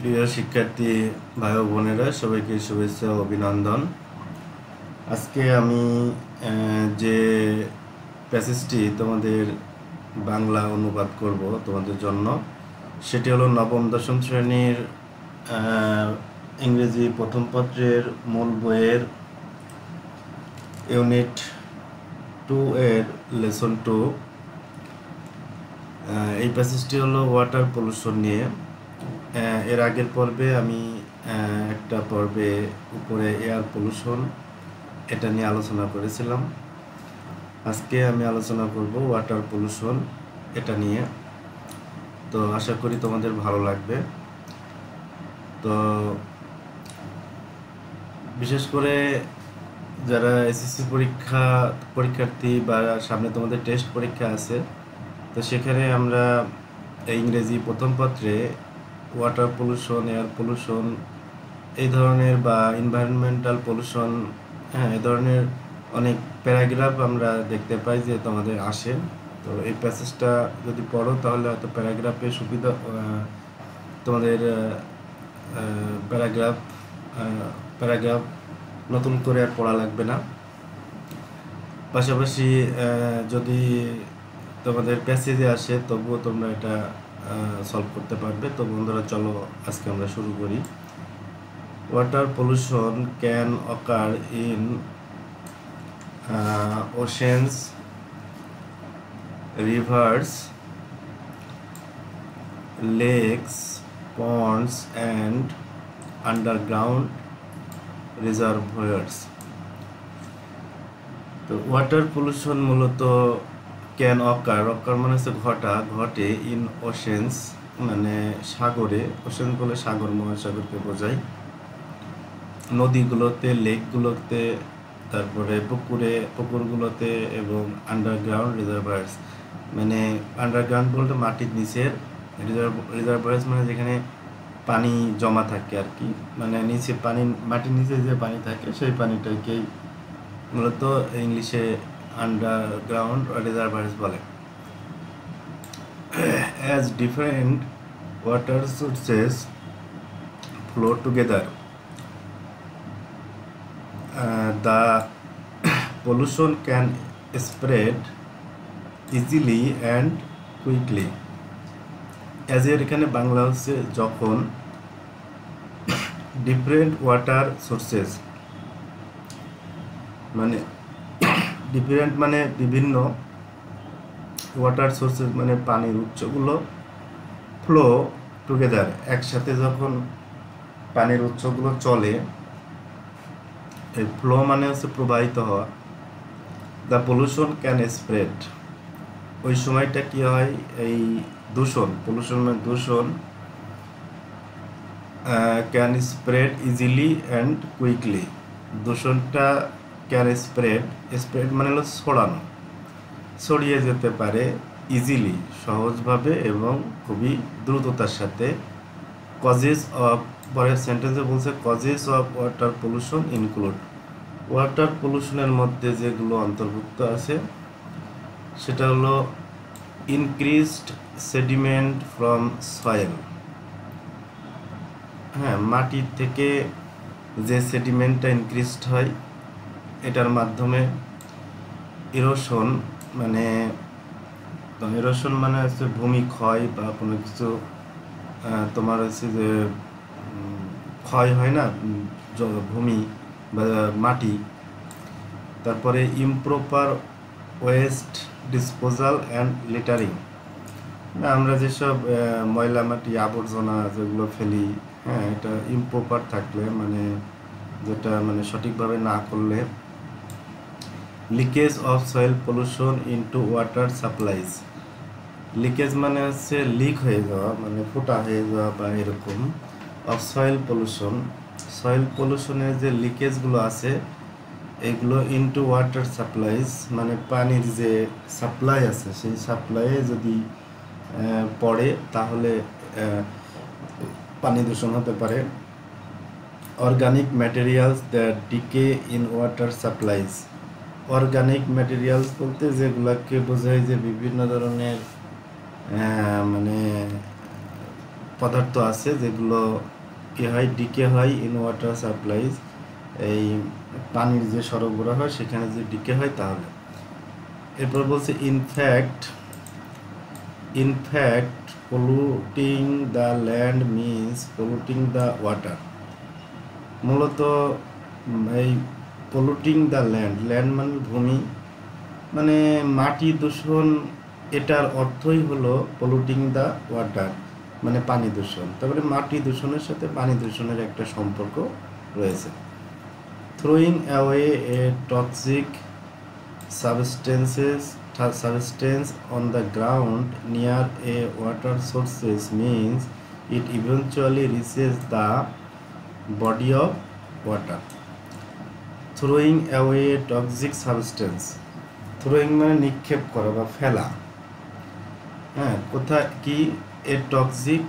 প্রিয় শিক্ষার্থী ভাই ও বোনেরা, সবাইকে শুভেচ্ছা ও অভিনন্দন। আজকে আমি যে প্যাসেজটি তোমাদের বাংলা অনুবাদ করব তোমাদের জন্য, সেটি হলো নবম দশম শ্রেণীর ইংরেজি প্রথম পত্রের মূল বইয়ের ইউনিট 2 এর লেসন 2। এই প্যাসেজটি হলো ওয়াটার পলিউশন নিয়ে। এর আগের পর্বে আমি একটা পর্বে উপরে এয়ার পলিউশন এটা নিয়ে আলোচনা করেছিলাম। আজকে আমি আলোচনা করব ওয়াটার পলিউশন এটা নিয়ে। তো আশা করি তোমাদের ভালো লাগবে। তো বিশেষ করে যারা এসএসসি পরীক্ষার্থী বা সামনে তোমাদের টেস্ট পরীক্ষা আছে, তো সেখানে আমরা ইংরেজি প্রথম পত্রে ওয়াটার পলিউশন, এয়ার পলিউশন এই ধরনের বা এনভায়রনমেন্টাল পলিউশন, এই ধরনের অনেক প্যারাগ্রাফ আমরা দেখতে পাই যে তোমাদের আসে। তো এই প্যাসেজটা যদি পড়ো তাহলে হয়তো প্যারাগ্রাফের সুবিধা, তোমাদের প্যারাগ্রাফ নতুন করে আর পড়া লাগবে না। পাশাপাশি যদি তোমাদের প্যাসেজে আসে তবুও তোমরা এটা সলভ করতে পারবে। তো বন্ধুরা, চলো আজকে আমরা শুরু করি। Water pollution can occur in oceans, rivers, lakes, ponds, and underground reservoirs. তো ওয়াটার পলিউশন মূলত ক্যান অকার মানে হচ্ছে ঘটে ইন ওশেন্স মানে সাগরে। ওশেন বলে সাগর, মহাসাগরকে বোঝায়। নদীগুলোতে, লেকগুলোতে, তারপরে পুকুরগুলোতে এবং আন্ডারগ্রাউন্ড রিজার্ভার্স মানে আন্ডারগ্রাউন্ড বলতে মাটির নিচের, রিজার্ভার্স মানে যেখানে পানি জমা থাকে আর কি, মানে নিচে মাটির নিচে যে পানি থাকে সেই পানিটাকেই মূলত ইংলিশে আন্ডারগ্রাউন্ড রিজার্ভার্স বলে। As different water sources flow together, the pollution can spread easily and quickly. As এর এখানে বাংলা হচ্ছে যখন ডিফারেন্ট ওয়াটার সোর্সেস মানে ডিফারেন্ট মানে বিভিন্ন, ওয়াটার সোর্সেস মানে পানির উৎসগুলো, ফ্লো টুগেদার একসাথে যখন পানির উৎসগুলো চলে, এই ফ্লো মানে হচ্ছে প্রবাহিত হওয়া, দ্য পলিউশন ক্যান স্প্রেড, ওই সময়টা কি হয়, এই পলিউশন মানে দূষণ can spread easily and quickly. দূষণটা ক্যান স্প্রেড মানে হলো ছড়িয়ে যেতে পারে ইজিলি সহজভাবে এবং খুবই দ্রুততার সাথে। কজেস অফ, পরের সেন্টেন্সে বলছে causes of water pollution include, water পলিউশনের মধ্যে যেগুলো অন্তর্ভুক্ত আছে সেটা হলো ইনক্রিজড সেডিমেন্ট ফ্রম সয়েল, মাটির থেকে যে সেডিমেন্টটা ইনক্রিজড হয় এটার মাধ্যমে। ইরোশন মানে হচ্ছে ভূমি ক্ষয় বা কোনো কিছু তোমার হচ্ছে যে ক্ষয় হয় না ভূমি বা মাটি। তারপরে improper waste disposal and littering, আমরা যেসব ময়লা মাটি আবর্জনা যেগুলো ফেলি, এটা ইমপ্রপার থাকলে মানে যেটা মানে সঠিকভাবে না করলে। Leakage of soil pollution into water supplies, leakage মানে হচ্ছে লিক হয়ে যাওয়া মানে ফোটা হয়ে যাওয়া বা এরকম। অফ সয়েল পলিউশনের যে লিকেজগুলো আছে এগুলো ইনটু ওয়াটার সাপ্লাইজ মানে পানির যে সাপ্লাই আছে সেই সাপ্লাইয়ে যদি পড়ে তাহলে পানি দূষণ হতে পারে। Organic materials that decay in water supplies, organic materials বলতে যেগুলোকে বোঝায় যে বিভিন্ন ধরনের মানে পদার্থ আছে যেগুলো কি হয়, ডিকে হয় ইন ওয়াটার সাপ্লাইজ, এই পানির যে সরবরাহ হয় সেখানে যে ডিকে হয় তাহলে। এরপর বলছে in fact polluting the land means polluting the water. মূলত এই পলুটিং দ্য ল্যান্ড মানে ভূমি, মানে মাটি দূষণ, এটার অর্থই হলো পলুটিং দ্য ওয়াটার মানে পানি দূষণ। তারপরে মাটি দূষণের সাথে পানি দূষণের একটা সম্পর্ক রয়েছে। Throwing away A toxic substance on the ground near a water sources means it eventually reaches the body of water. Throwing away a toxic substance, throwing মানে নিক্ষেপ করা বা ফেলা, হ্যাঁ কোথায় কি, এ টক্সিক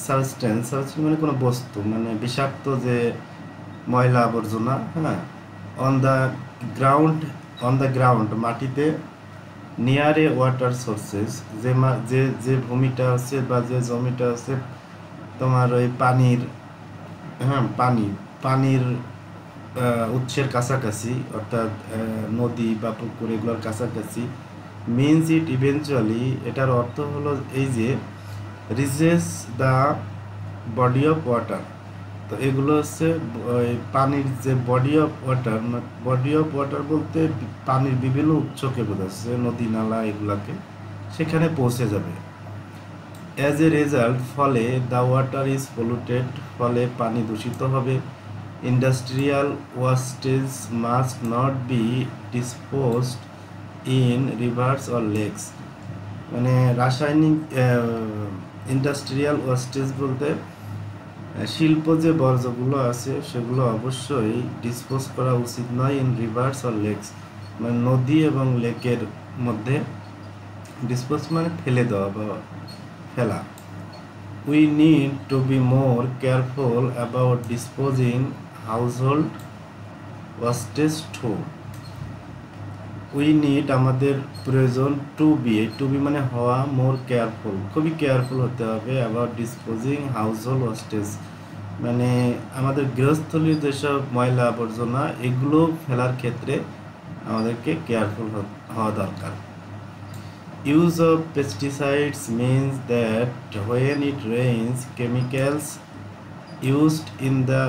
সাবস্টেন্স মানে কোনো বস্তু, মানে বিষাক্ত যে ময়লা আবর্জনা, হ্যাঁ অন দ্য গ্রাউন্ড মাটিতে, নিয়ার এ ওয়াটার সোর্সেস যে ভূমিটা আছে বা যে জমিটা আছে তোমার ওই পানির, হ্যাঁ পানির উৎসের কাছাকাছি, অর্থাৎ নদী বা পুকুর এগুলোর কাছাকাছি, মিনস ইট ইভেনচুয়ালি, এটার অর্থ হলো এই যে reaches the body of water. তো এগুলো হচ্ছে ওই পানির যে বডি অফ ওয়াটার বলতে পানির বিভিন্ন উৎসকে বোঝাচ্ছে, নদী নালা এগুলাকে, সেখানে পৌঁছে যাবে। অ্যাজ এ রেজাল্ট, ফলে দ্য ওয়াটার ইজ পলিউটেড, ফলে পানি দূষিত হবে। Industrial wastage must not be disposed in rivers or lakes, মানে রাসায়নিক ইন্ডাস্ট্রিয়াল ওয়াস্টেজ বলতে শিল্প যে বর্জ্যগুলো আছে সেগুলো অবশ্যই ডিসপোজ করা উচিত নয় ইন রিভার্স অর লেকস, মানে নদী এবং লেকের মধ্যে। ডিসপোজ মানে ফেলে দেওয়া বা ফেলা। We need to be more careful about disposing household wastage too. We need আমাদের প্রয়োজন, টু বি মানে হওয়া, মোর কেয়ারফুল খুবই কেয়ারফুল হতে হবে, অ্যাবাউট ডিসপোজিং হাউসহোল্ড ওয়াস্টেজ মানে আমাদের গৃহস্থলীর যেসব ময়লা আবর্জনা এগুলো ফেলার ক্ষেত্রে আমাদেরকে কেয়ারফুল হওয়া দরকার। Use of pesticides means that when it rains chemicals used in the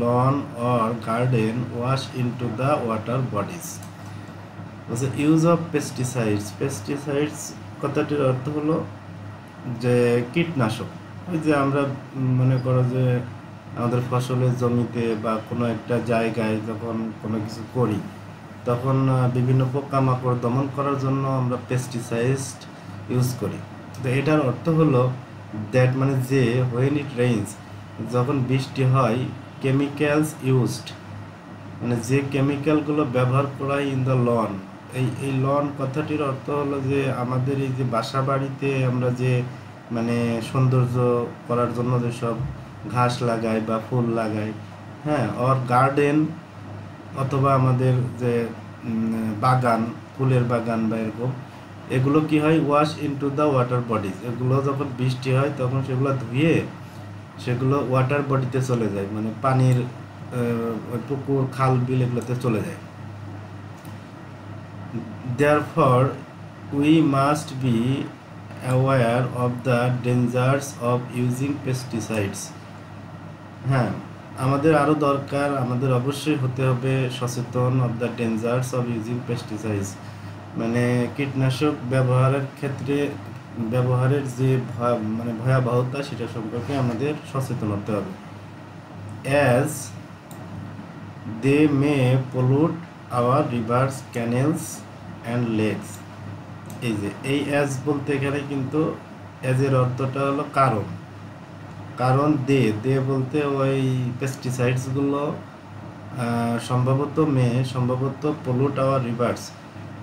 lawn or garden wash into the water bodies. Use of pesticides কথাটির অর্থ হলো যে কীটনাশক। ওই যে আমরা মনে করো যে আমাদের ফসলের জমিতে বা কোনো একটা জায়গায় যখন কোনো কিছু করি তখন বিভিন্ন পোকামাকড় দমন করার জন্য আমরা পেস্টিসাইড ইউজ করি। তো এটার অর্থ হলো দ্যাট মানে যে হোয়েন ইট রেইনস যখন বৃষ্টি হয়, কেমিক্যালস ইউজড মানে যে কেমিক্যালগুলো ব্যবহার করা হয় ইন দ্য লন, এই লন কথাটির অর্থ হলো যে আমাদের এই যে বাসা বাড়িতে আমরা যে মানে সৌন্দর্য করার জন্য যেসব ঘাস লাগাই বা ফুল লাগাই, হ্যাঁ অর গার্ডেন অথবা আমাদের যে বাগান, ফুলের বাগান বা এরকম, এগুলো কি হয় wash into the water bodies, এগুলো যখন বৃষ্টি হয় তখন সেগুলো ধুয়ে সেগুলো ওয়াটার বডিতে চলে যায়, মানে পানির পুকুর খাল বিল এগুলোতে চলে যায়। Therefore, we must be aware of the dangers of using pesticides. হ্যাঁ আমাদের আরও দরকার, আমাদের অবশ্যই হতে হবে সচেতন of the dangers of using pesticides, মানে কীটনাশক ব্যবহারের ক্ষেত্রে ব্যবহারের যে মানে ভয়াবহতা সেটা সম্পর্কে আমাদের সচেতন হতে হবে। As they may pollute our rivers, canals and lakes. এই যে এই অ্যাজ বলতে এখানে কিন্তু অ্যাজের অর্থটা হলো কারণ দে বলতে ওই পেস্টিসাইডসগুলো সম্ভবত পলুট আওয়ার রিভার্স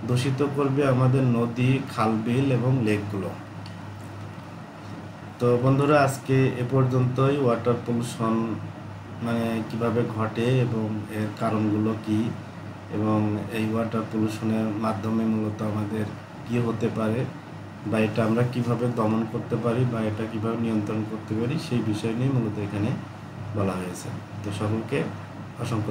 দূষিত করবে আমাদের নদী, খালবিল এবং লেকগুলো। তো বন্ধুরা আজকে এ পর্যন্তই। ওয়াটার পলিউশন মানে কিভাবে ঘটে এবং এর কারণগুলো কি, এবং এই ওয়াটার পলিউশনের মাধ্যমে মূলত আমাদের কি হতে পারে বা এটা আমরা কিভাবে দমন করতে পারি বা এটা কিভাবে নিয়ন্ত্রণ করতে পারি সেই বিষয় নিয়ে মূলত এখানে বলা হয়েছে। তো সকলকে অসংখ্য